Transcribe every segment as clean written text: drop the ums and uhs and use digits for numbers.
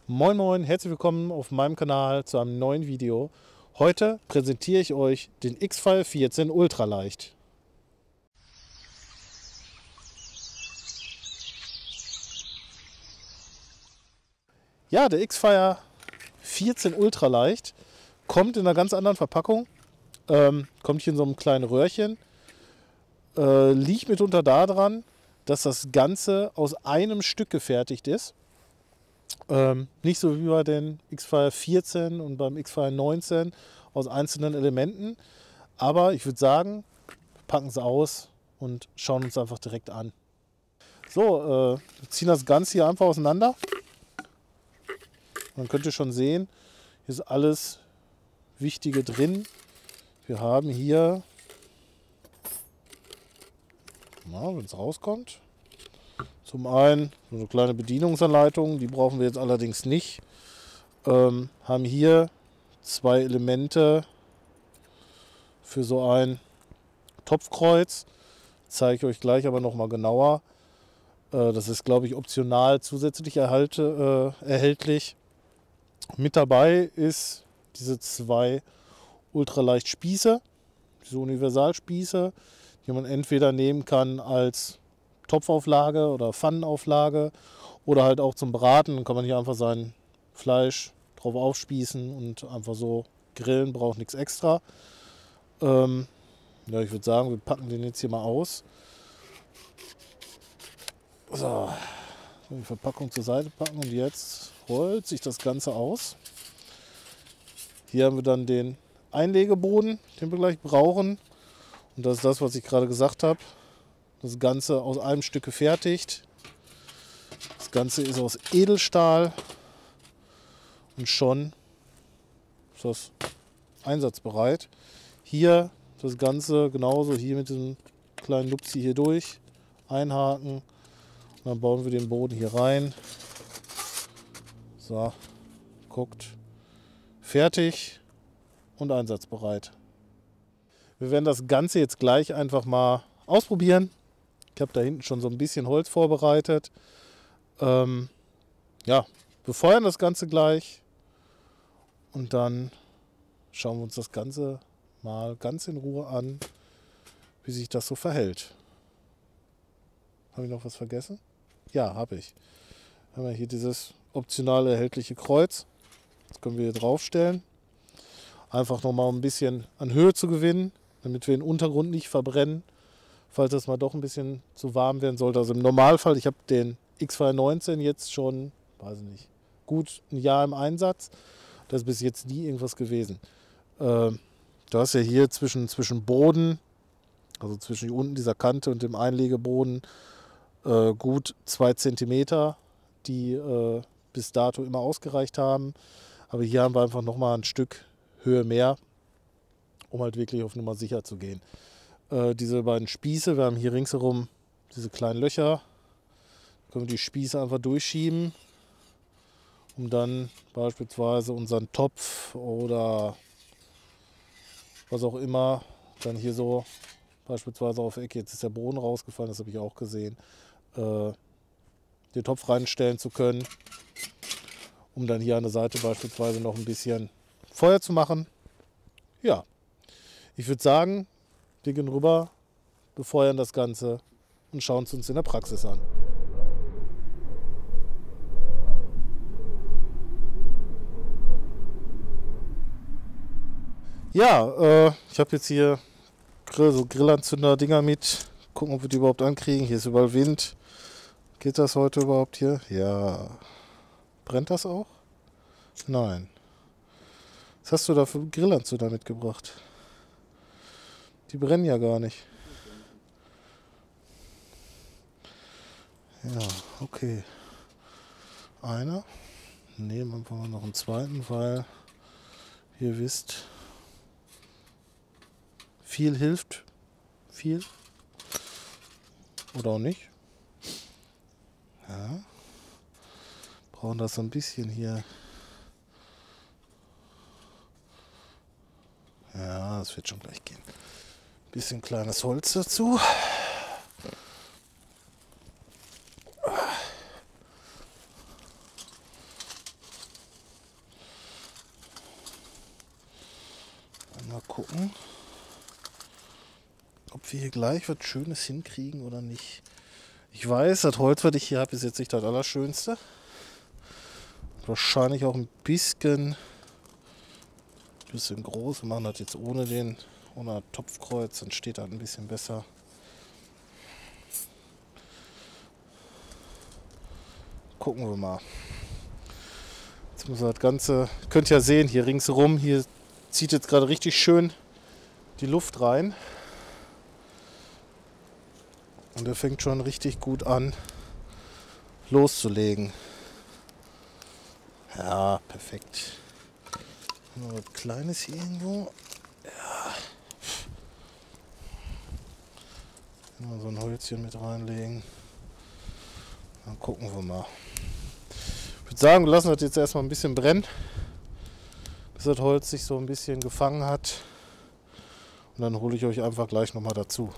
Moin Moin, herzlich willkommen auf meinem Kanal zu einem neuen Video. Heute präsentiere ich euch den X-Fire 14 Ultraleicht. Ja, der X-Fire 14 Ultraleicht kommt in einer ganz anderen Verpackung. Kommt hier in so einem kleinen Röhrchen. Liegt mitunter daran, dass das Ganze aus einem Stück gefertigt ist. Nicht so wie bei den X-Fire 14 und beim X-Fire 19 aus einzelnen Elementen. Aber ich würde sagen, wir packen es aus und schauen uns einfach direkt an. So, wir ziehen das Ganze hier einfach auseinander. Man könnte schon sehen, hier ist alles Wichtige drin. Wir haben hier, wenn es rauskommt, zum einen so eine kleine Bedienungsanleitung, die brauchen wir jetzt allerdings nicht. Haben hier zwei Elemente für so ein Topfkreuz. Zeige ich euch gleich aber nochmal genauer. Das ist, glaube ich, optional zusätzlich erhältlich. Mit dabei ist diese zwei ultraleicht Spieße, diese Universalspieße, die man entweder nehmen kann als Topfauflage oder Pfannenauflage oder halt auch zum Braten. Dann kann man hier einfach sein Fleisch drauf aufspießen und einfach so grillen, braucht nichts extra. Ja, ich würde sagen, wir packen den jetzt hier mal aus. So, die Verpackung zur Seite packen und jetzt rollt sich das Ganze aus. Hier haben wir dann den Einlegeboden, den wir gleich brauchen. Und das ist das, was ich gerade gesagt habe. Das Ganze aus einem Stück gefertigt. Das Ganze ist aus Edelstahl. Und schon ist das einsatzbereit. Hier das Ganze genauso, hier mit diesem kleinen Lupsi hier durch. Einhaken. Und dann bauen wir den Boden hier rein. So, guckt. Fertig und einsatzbereit. Wir werden das Ganze jetzt gleich einfach mal ausprobieren. Ich habe da hinten schon so ein bisschen Holz vorbereitet. Ja, befeuern das Ganze gleich und dann schauen wir uns das Ganze mal ganz in Ruhe an, wie sich das so verhält. Habe ich noch was vergessen? Ja, habe ich. Haben wir hier dieses optional erhältliche Kreuz. Das können wir hier draufstellen. Einfach nochmal ein bisschen an Höhe zu gewinnen, damit wir den Untergrund nicht verbrennen, falls das mal doch ein bisschen zu warm werden sollte. Also im Normalfall, ich habe den X-Fire 19 jetzt schon, weiß ich nicht, gut ein Jahr im Einsatz. Da ist bis jetzt nie irgendwas gewesen. Du hast ja hier zwischen Boden, also zwischen unten dieser Kante und dem Einlegeboden, gut 2 cm, die bis dato immer ausgereicht haben. Aber hier haben wir einfach nochmal ein Stück Höhe mehr, um halt wirklich auf Nummer sicher zu gehen. Diese beiden Spieße, wir haben hier ringsherum diese kleinen Löcher, da können wir die Spieße einfach durchschieben, um dann beispielsweise unseren Topf oder was auch immer dann hier so beispielsweise auf Ecke, jetzt ist der Boden rausgefallen, das habe ich auch gesehen, den Topf reinstellen zu können, um dann hier an der Seite beispielsweise noch ein bisschen Feuer zu machen. Ja, ich würde sagen, wir gehen rüber, befeuern das Ganze und schauen es uns in der Praxis an. Ja, ich habe jetzt hier so Grillanzünder-Dinger mit. Gucken, ob wir die überhaupt ankriegen. Hier ist überall Wind. Geht das heute überhaupt hier? Ja. Brennt das auch? Nein. Was hast du da für Grillanzünder mitgebracht? Die brennen ja gar nicht. Ja, okay. Einer. Nehmen wir einfach mal noch einen zweiten, weil ihr wisst, viel hilft. Viel. Oder auch nicht. Ja. Brauchen das so ein bisschen hier. Ja, das wird schon gleich gehen. Bisschen kleines Holz dazu. Mal gucken, ob wir hier gleich was Schönes hinkriegen oder nicht. Ich weiß, das Holz, was ich hier habe, ist jetzt nicht das Allerschönste. Wahrscheinlich auch ein bisschen groß. Wir machen das jetzt ohne Topfkreuz, dann steht das ein bisschen besser. Gucken wir mal. Jetzt muss das Ganze, könnt ihr ja sehen, hier ringsherum, hier zieht jetzt gerade richtig schön die Luft rein. Und er fängt schon richtig gut an loszulegen. Ja, perfekt. Noch was Kleines hier irgendwo. Ja. Mal so ein Holzchen mit reinlegen. Dann gucken wir mal. Ich würde sagen, wir lassen das jetzt erstmal ein bisschen brennen, bis das Holz sich so ein bisschen gefangen hat. Und dann hole ich euch einfach gleich nochmal dazu.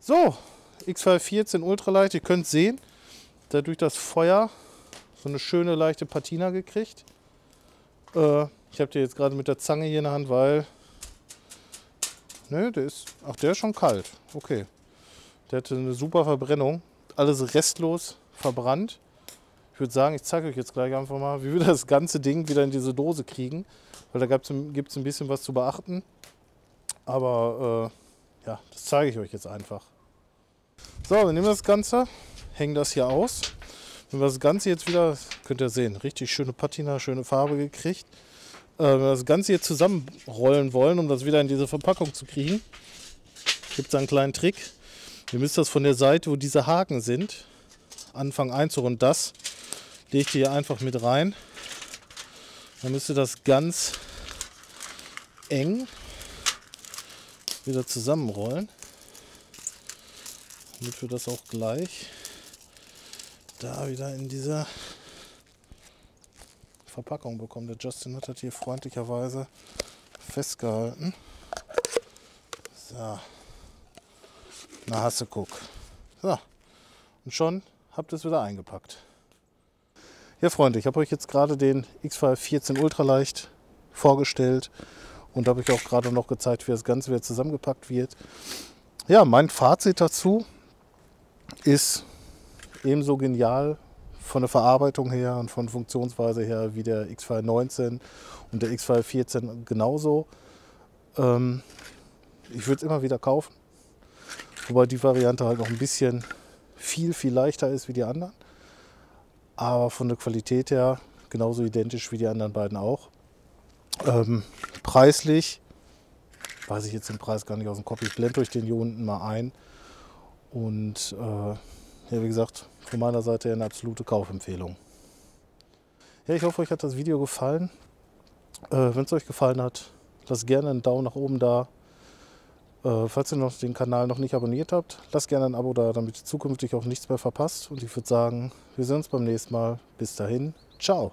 So, X214 Ultralight, ihr könnt sehen, der hat durch das Feuer so eine schöne leichte Patina gekriegt. Ich habe den jetzt gerade mit der Zange hier in der Hand, weil ne, der ist schon kalt. Okay, der hatte eine super Verbrennung, alles restlos verbrannt. Ich würde sagen, ich zeige euch jetzt gleich einfach mal, wie wir das ganze Ding wieder in diese Dose kriegen, weil da gibt es ein bisschen was zu beachten. Aber ja, das zeige ich euch jetzt einfach. So, wir nehmen das Ganze, hängen das hier aus. Wenn wir das Ganze jetzt wieder, könnt ihr sehen, richtig schöne Patina, schöne Farbe gekriegt. Wenn wir das Ganze jetzt zusammenrollen wollen, um das wieder in diese Verpackung zu kriegen, gibt es einen kleinen Trick. Ihr müsst das von der Seite, wo diese Haken sind, anfangen einzurollen. Das legt ihr hier einfach mit rein. Dann müsst ihr das ganz eng wieder zusammenrollen, damit wir das auch gleich da wieder in dieser Verpackung bekommen. Der Justin hat das hier freundlicherweise festgehalten. So. Na, hast du guck. So. Und schon habt ihr es wieder eingepackt. Ja, Freunde, ich habe euch jetzt gerade den X214 Ultraleicht vorgestellt und habe euch auch gerade noch gezeigt, wie das Ganze wieder zusammengepackt wird. Ja, mein Fazit dazu ist ebenso genial von der Verarbeitung her und von Funktionsweise her wie der X219 und der X214 genauso. Ich würde es immer wieder kaufen, wobei die Variante halt noch ein bisschen viel leichter ist wie die anderen. Aber von der Qualität her genauso identisch wie die anderen beiden auch. Preislich weiß ich jetzt den Preis gar nicht aus dem Kopf. Ich blende euch den hier unten mal ein. Und ja, wie gesagt, von meiner Seite her eine absolute Kaufempfehlung. Ja, ich hoffe, euch hat das Video gefallen. Wenn es euch gefallen hat, lasst gerne einen Daumen nach oben da. Falls ihr den Kanal noch nicht abonniert habt, lasst gerne ein Abo da, damit ihr zukünftig auch nichts mehr verpasst. Und ich würde sagen, wir sehen uns beim nächsten Mal. Bis dahin, ciao.